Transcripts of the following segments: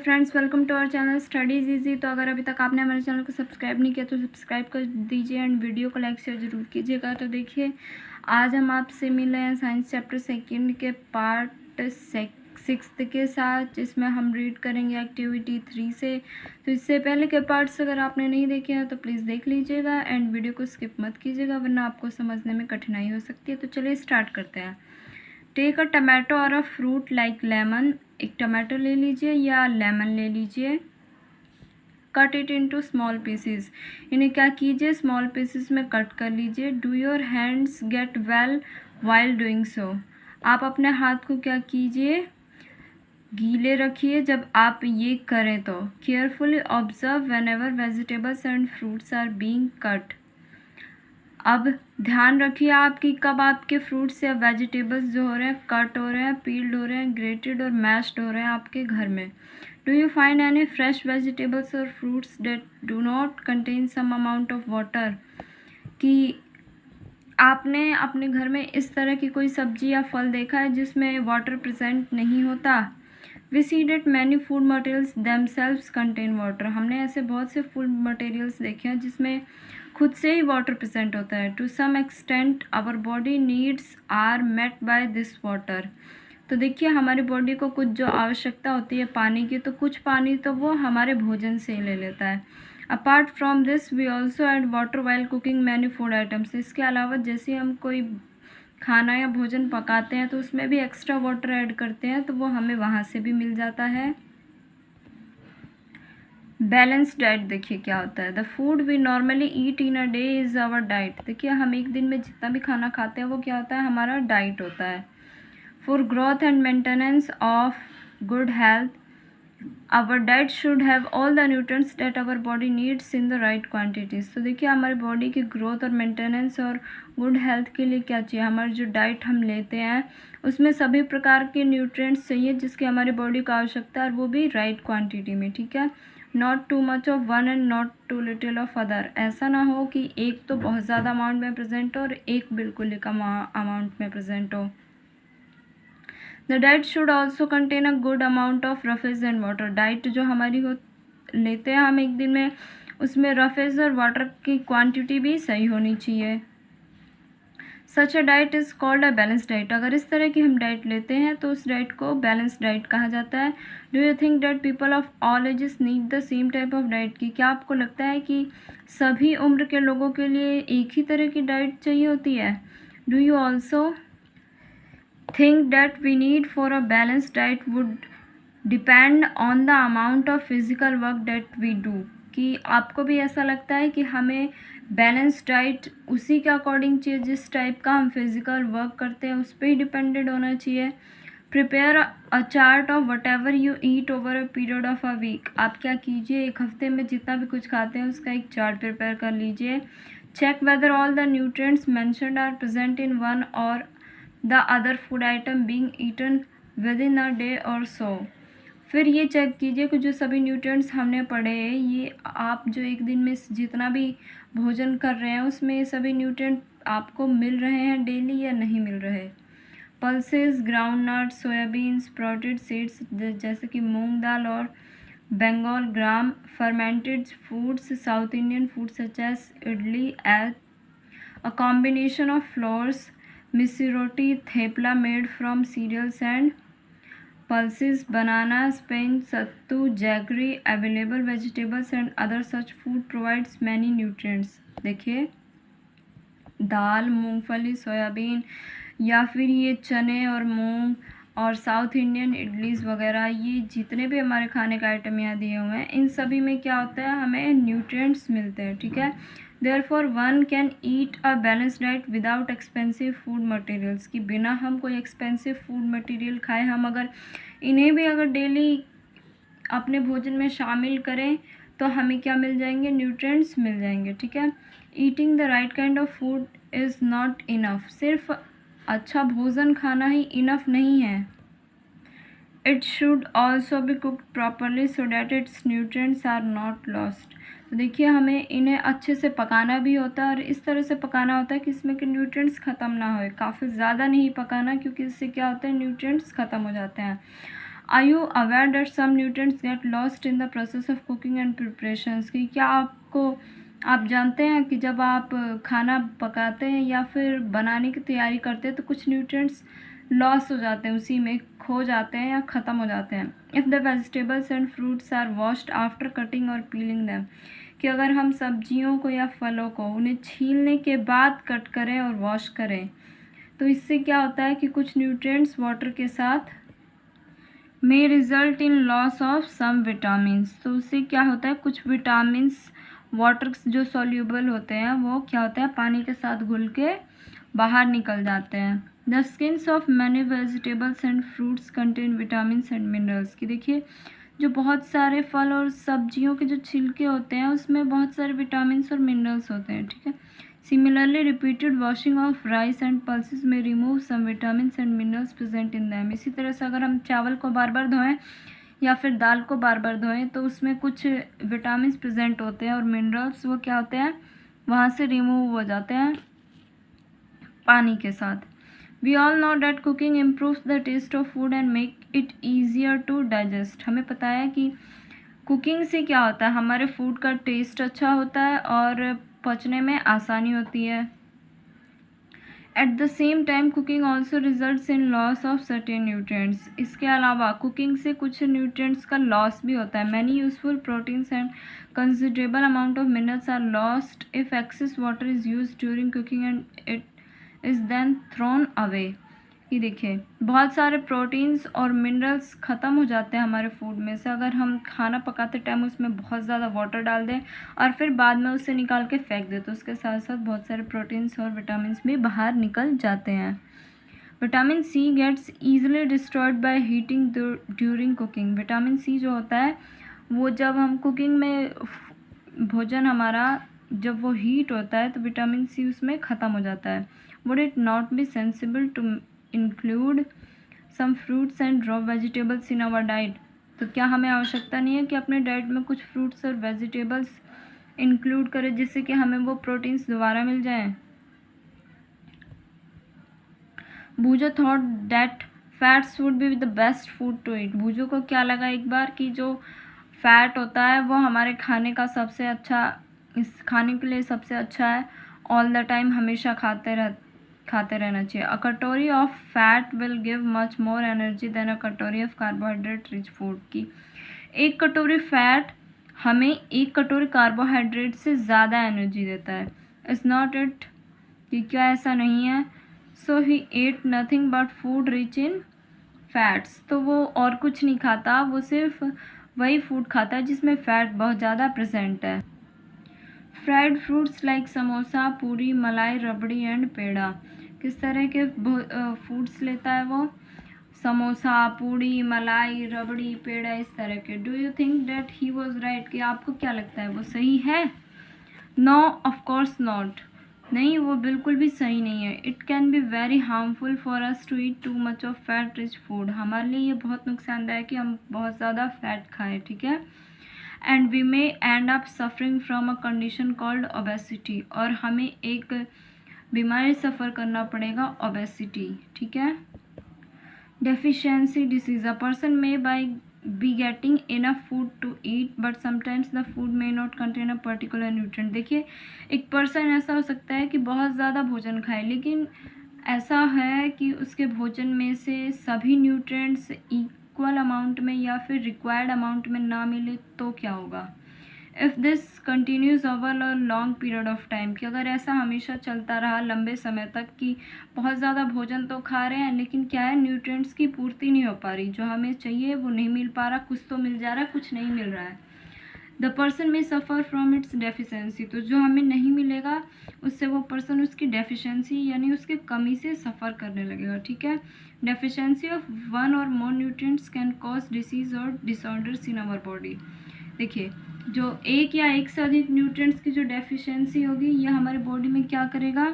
Friends, welcome to our channel studies easy. तो अगर अभी तक आपने हमारे चैनल को सब्सक्राइब नहीं किया तो सब्सक्राइब कर दीजिए एंड वीडियो को लाइक शेयर ज़रूर कीजिएगा। तो देखिए, आज हम आपसे मिल रहे हैं साइंस चैप्टर सेकंड के पार्ट 6 के साथ, जिसमें हम रीड करेंगे एक्टिविटी 3 से। तो इससे पहले के पार्ट्स अगर आपने नहीं देखे हैं तो प्लीज़ देख लीजिएगा एंड वीडियो को स्किप मत कीजिएगा, वरना आपको समझने में कठिनाई हो सकती है। तो चलिए स्टार्ट करते हैं। टेक अ टमाटो और अ फ्रूट लाइक लेमन। एक टमाटो ले लीजिए या लेमन ले लीजिए। Cut it into small pieces. इन्हें क्या कीजिए, स्मॉल पीसेस में कट कर लीजिए। Do your hands get well while doing so. आप अपने हाथ को क्या कीजिए, गीले रखिए जब आप ये करें तो। Carefully observe whenever vegetables and fruits are being cut. अब ध्यान रखिए आपकी कब आपके फ्रूट्स या वेजिटेबल्स जो हो रहे हैं कट हो रहे हैं, पील्ड हो रहे हैं, ग्रेटेड और मैश्ड हो रहे हैं आपके घर में। Do you find any fresh vegetables और fruits that do not contain some amount of water. कि आपने अपने घर में इस तरह की कोई सब्जी या फल देखा है जिसमें वाटर प्रेजेंट नहीं होता। We see that many food materials themselves contain water. हमने ऐसे बहुत से फूड मटेरियल्स देखे हैं जिसमें खुद से ही वाटर प्रेजेंट होता है। To some extent our body needs are met by this water. तो देखिए, हमारी बॉडी को कुछ जो आवश्यकता होती है पानी की, तो कुछ पानी तो वो हमारे भोजन से ही ले लेता है। Apart from this we also add water while cooking many food items. इसके अलावा जैसे हम कोई खाना या भोजन पकाते हैं तो उसमें भी एक्स्ट्रा वाटर ऐड करते हैं, तो वो हमें वहाँ से भी मिल जाता है। बैलेंस डाइट देखिए क्या होता है। The food we normally eat in a day is our diet. देखिए, हम एक दिन में जितना भी खाना खाते हैं वो क्या होता है, हमारा डाइट होता है। For growth and maintenance of good health our diet should have all the nutrients that our body needs in the right quantities. तो देखिए, हमारी बॉडी की ग्रोथ और मेंटेनेंस और गुड हेल्थ के लिए क्या चाहिए, हमारी जो डाइट हम लेते हैं उसमें सभी प्रकार के न्यूट्रिएंट्स चाहिए जिसकी हमारी बॉडी को आवश्यकता है, और वो भी राइट क्वांटिटी में। ठीक है, not too much of one and not too little of other. ऐसा ना हो कि एक तो बहुत ज़्यादा अमाउंट में प्रेजेंट हो और एक बिल्कुल ही कम अमाउंट में प्रेजेंट हो। The diet should also contain a good amount of roughage and water. Diet जो हमारी हो लेते हैं हम एक दिन में, उसमें रफेज और वाटर की क्वांटिटी भी सही होनी चाहिए। Such a diet is called a balance diet. अगर इस तरह की हम डाइट लेते हैं तो उस डाइट को बैलेंस डाइट कहा जाता है। Do you think that people of all ages need the same type of diet. की क्या आपको लगता है कि सभी उम्र के लोगों के लिए एक ही तरह की डाइट चाहिए होती है। Do you also think that we need for a balanced diet would depend on the amount of physical work that we do। कि आपको भी ऐसा लगता है कि हमें बैलेंस डाइट उसी के अकॉर्डिंग चाहिए जिस टाइप का हम फिज़िकल वर्क करते हैं, उस पर ही डिपेंडेड होना चाहिए। Prepare a chart of whatever you eat over a period of a week. आप क्या कीजिए, एक हफ्ते में जितना भी कुछ खाते हैं उसका एक चार्ट प्रिपेयर कर लीजिए। Check whether all the nutrients mentioned are present in one or the other food item being eaten within a day or so. फिर ये चेक कीजिए कि जो सभी न्यूट्रिएंट्स हमने पढ़े हैं, ये आप जो एक दिन में जितना भी भोजन कर रहे हैं उसमें ये सभी न्यूट्रिएंट आपको मिल रहे हैं डेली या नहीं मिल रहे। Pulses, groundnut, soybean, sprouted seeds जैसे कि मूंग दाल और Bengal gram, fermented foods, south Indian food such as idli as a combination of flours, missi roti, thepla made from cereals and pulses, banana, spinach, sattu, jaggery, available vegetables and other such food provides many nutrients। देखिए, दाल, मूंगफली, soybean या फिर ये चने और मूंग और south Indian इडलीज़ वगैरह, ये जितने भी हमारे खाने का आइटम यहाँ दिए हुए हैं, इन सभी में क्या होता है, हमें न्यूट्रिएंट्स मिलते हैं। ठीक है, therefore one can eat a balance diet without expensive food materials. कि बिना हम कोई एक्सपेंसिव फूड मटेरियल खाए, हम अगर इन्हें भी अगर डेली अपने भोजन में शामिल करें तो हमें क्या मिल जाएंगे, न्यूट्रिएंट्स मिल जाएंगे। ठीक है, eating the right kind of food is not enough. सिर्फ अच्छा भोजन खाना ही इनफ नहीं है। It should also be cooked properly so that it's nutrients are not lost. तो देखिए, हमें इन्हें अच्छे से पकाना भी होता है और इस तरह से पकाना होता है कि इसमें के न्यूट्रिएंट्स ख़त्म ना हो। काफ़ी ज़्यादा नहीं पकाना, क्योंकि इससे क्या होता है, न्यूट्रिएंट्स ख़त्म हो जाते हैं। Are you aware that some nutrients get lost in the process of cooking and preparations? कि क्या आप जानते हैं कि जब आप खाना पकाते हैं या फिर बनाने की तैयारी करते हैं तो कुछ न्यूट्रिएंट्स लॉस हो जाते हैं, उसी में खो जाते हैं या ख़त्म हो जाते हैं। If the vegetables and fruits are washed after cutting और पीलिंग दैम, कि अगर हम सब्जियों को या फलों को उन्हें छीलने के बाद कट करें और वॉश करें तो इससे क्या होता है कि कुछ न्यूट्रिएंट्स वाटर के साथ may result in loss of some vitamins. तो उससे क्या होता है, कुछ विटामिन्स वाटर जो सॉल्यूबल होते हैं वो क्या होता है, पानी के साथ घुल के बाहर निकल जाते हैं। The skins of many vegetables and fruits contain vitamins and minerals. की देखिए जो बहुत सारे फल और सब्जियों के जो छिलके होते हैं उसमें बहुत सारे विटामिन्स और मिनरल्स होते हैं, ठीक है। Similarly repeated washing of rice and pulses में remove some vitamins and minerals present in them. इसी तरह से अगर हम चावल को बार बार धोएं या फिर दाल को बार बार धोएं तो उसमें कुछ विटामिन्स प्रेजेंट होते हैं और मिनरल्स वो क्या होते हैं, वहाँ से रिमूव हो जाते हैं पानी के साथ। We all know that cooking improves the taste of food and make it easier to digest. हमें पता है कि कुकिंग से क्या होता है, हमारे फूड का टेस्ट अच्छा होता है और पचने में आसानी होती है। At the same time cooking also results in loss of certain nutrients. इसके अलावा कुकिंग से कुछ न्यूट्रिएंट्स का लॉस भी होता है। Many useful proteins and considerable amount of minerals are lost if excess water is use during cooking and it is then thrown away. कि देखिए बहुत सारे प्रोटीन्स और मिनरल्स ख़त्म हो जाते हैं हमारे फूड में से अगर हम खाना पकाते टाइम उसमें बहुत ज़्यादा वाटर डाल दें और फिर बाद में उसे निकाल के फेंक दें तो उसके साथ साथ बहुत सारे प्रोटीन्स और विटामिन भी बाहर निकल जाते हैं। Vitamin C gets easily destroyed by heating during cooking. Vitamin C जो होता है वो जब हम कुकिंग में भोजन हमारा जब वो हीट होता है तो विटामिन सी उसमें ख़त्म हो जाता है। Would it not be sensible to include some fruits and raw vegetables in our diet? तो क्या हमें आवश्यकता नहीं है कि अपने डाइट में कुछ फ्रूट्स और वेजिटेबल्स इंक्लूड करें जिससे कि हमें वो प्रोटीन्स दोबारा मिल जाएं? Boojho thought that fats would be the best food to eat. Boojho को क्या लगा एक बार कि जो फैट होता है वो हमारे खाने का सबसे अच्छा, इस खाने के लिए सबसे अच्छा है, ऑल द टाइम हमेशा खाते रहना चाहिए। A katori of fat will give much more energy than a katori of carbohydrate rich food. की एक कटोरी फैट हमें एक कटोरी कार्बोहाइड्रेट से ज़्यादा एनर्जी देता है। इट्स नॉट इट, कि क्या ऐसा नहीं है? So he ate nothing but food rich in fats. तो वो और कुछ नहीं खाता, वो सिर्फ वही फूड खाता है जिसमें फ़ैट बहुत ज़्यादा प्रेजेंट है। फ्राइड फ्रूट्स लाइक समोसा, पूरी, मलाई, रबड़ी एंड पेड़ा। किस तरह के फूड्स लेता है वो? समोसा, पूड़ी, मलाई, रबड़ी, पेड़ा, इस तरह के। Do you think that he was right? कि आपको क्या लगता है वो सही है? No, of course not. नहीं, वो बिल्कुल भी सही नहीं है। It can be very harmful for us to eat too much of fat rich food. हमारे लिए ये बहुत नुकसानदायक है कि हम बहुत ज़्यादा फैट खाएं, ठीक है। And we may end up suffering from a condition called obesity. और हमें एक बीमारी सफ़र करना पड़ेगा, ओबेसिटी, ठीक है। Deficiency disease. A person may by be getting enough food to eat but sometimes the food may not contain a particular nutrient. देखिए एक पर्सन ऐसा हो सकता है कि बहुत ज़्यादा भोजन खाए लेकिन ऐसा है कि उसके भोजन में से सभी न्यूट्रिएंट्स इक्वल अमाउंट में या फिर रिक्वायर्ड अमाउंट में ना मिले तो क्या होगा? If this continues over a long period of time. कि अगर ऐसा हमेशा चलता रहा लंबे समय तक कि बहुत ज़्यादा भोजन तो खा रहे हैं लेकिन क्या है, न्यूट्रिएंट्स की पूर्ति नहीं हो पा रही, जो हमें चाहिए वो नहीं मिल पा रहा, कुछ तो मिल जा रहा है कुछ नहीं मिल रहा है। द पर्सन में सफ़र फ्रॉम इट्स डेफिशिएंसी। तो जो हमें नहीं मिलेगा उससे वो पर्सन उसकी डेफिशिएंसी यानी उसकी कमी से सफ़र करने लगेगा, ठीक है। डेफिशिएंसी ऑफ वन और मोर न्यूट्रिएंट्स कैन कॉज डिसीज और डिसऑर्डर्स इन आवर बॉडी। देखिए जो एक या एक से अधिक न्यूट्रिएंट्स की जो डेफिशिएंसी होगी ये हमारे बॉडी में क्या करेगा,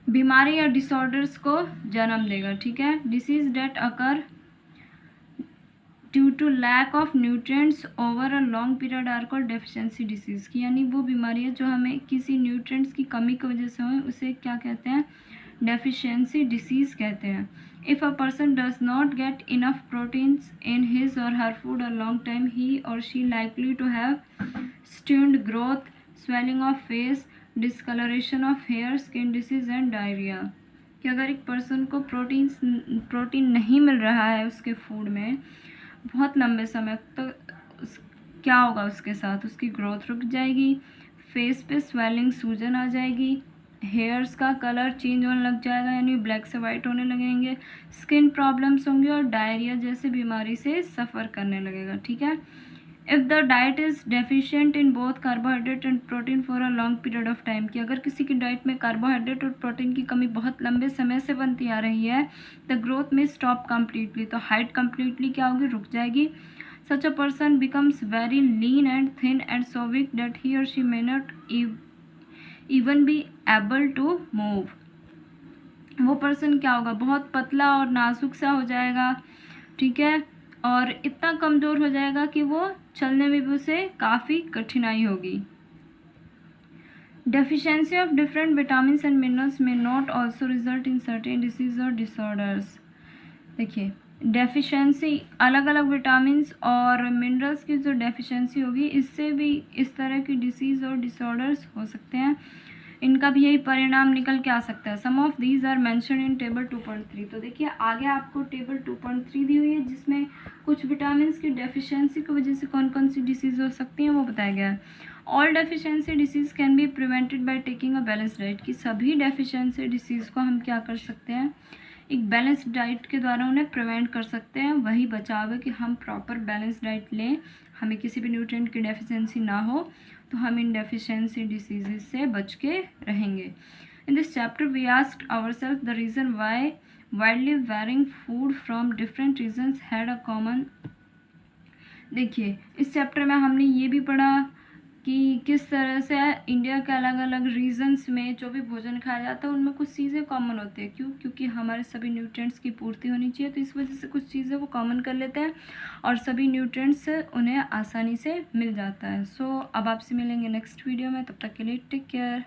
बीमारी या डिसऑर्डर्स को जन्म देगा, ठीक है। Disease that occur due to lack of nutrients over a long period are called deficiency disease. की यानी वो बीमारियाँ जो हमें किसी न्यूट्रिएंट्स की कमी की वजह से हुई उसे क्या कहते हैं, डेफिशिएंसी डिसीज़ कहते हैं। If a person does not get enough proteins in his or her food a long time, he और she likely to have stunted growth, swelling of face, discolouration of hair, skin disease and diarrhoea. कि अगर एक person को protein नहीं मिल रहा है उसके food में बहुत लंबे समय तक, तो क्या होगा उसके साथ? उसकी ग्रोथ रुक जाएगी, फेस पे स्वेलिंग, सूजन आ जाएगी, हेयर्स का कलर चेंज होने लग जाएगा यानी ब्लैक से वाइट होने लगेंगे, स्किन प्रॉब्लम्स होंगे और डायरिया जैसे बीमारी से सफ़र करने लगेगा। ठीक है। If the diet is deficient in both carbohydrate and protein for a long period of time, कि अगर किसी की डाइट में कार्बोहाइड्रेट और प्रोटीन की कमी बहुत लंबे समय से बनती आ रही है, the growth may stop completely, तो हाइट कम्प्लीटली क्या होगी? रुक जाएगी। Such a person becomes very lean and thin and so weak that he और she may not even be able to move. वो पर्सन क्या होगा? बहुत पतला और नाजुक सा हो जाएगा। ठीक है। और इतना कमज़ोर हो जाएगा कि वो चलने में भी उसे काफ़ी कठिनाई होगी। Deficiency of different vitamin and minerals may not also result in certain disease और डिसऑर्डर्स। देखिए, डेफिशिएंसी अलग अलग विटामिन और मिनरल्स की जो डेफिशिएंसी होगी, इससे भी इस तरह की डिसीज़ और डिसऑर्डर्स हो सकते हैं। इनका भी यही परिणाम निकल के आ सकता है। Some of these are mention in table 2.3। तो देखिए आगे आपको टेबल 2.3 दी हुई है जिसमें कुछ विटामिन की डेफिशिएंसी की वजह से कौन कौन सी डिसीज़ हो सकती हैं वो बताया गया है। All deficiency disease can be prevented by taking a balance diet, कि सभी डेफिशिएंसी डिसीज़ को हम क्या कर सकते हैं? एक बैलेंस डाइट के द्वारा उन्हें प्रिवेंट कर सकते हैं। वही बचाव है कि हम प्रॉपर बैलेंस डाइट लें, हमें किसी भी न्यूट्रिएंट की डेफिशिएंसी ना हो, तो हम इन डेफिशिएंसी डिसीजेज से बच के रहेंगे। In this chapter we asked ourself the reason why widely varying food from different regions had a common. देखिए, इस चैप्टर में हमने ये भी पढ़ा कि किस तरह से इंडिया के अलग अलग रीजन्स में जो भी भोजन खाया जाता है उनमें कुछ चीज़ें कॉमन होती है। क्यों? क्योंकि हमारे सभी न्यूट्रिएंट्स की पूर्ति होनी चाहिए, तो इस वजह से कुछ चीज़ें वो कॉमन कर लेते हैं और सभी न्यूट्रिएंट्स उन्हें आसानी से मिल जाता है। सो अब आपसे मिलेंगे नेक्स्ट वीडियो में, तब तक के लिए टेक केयर।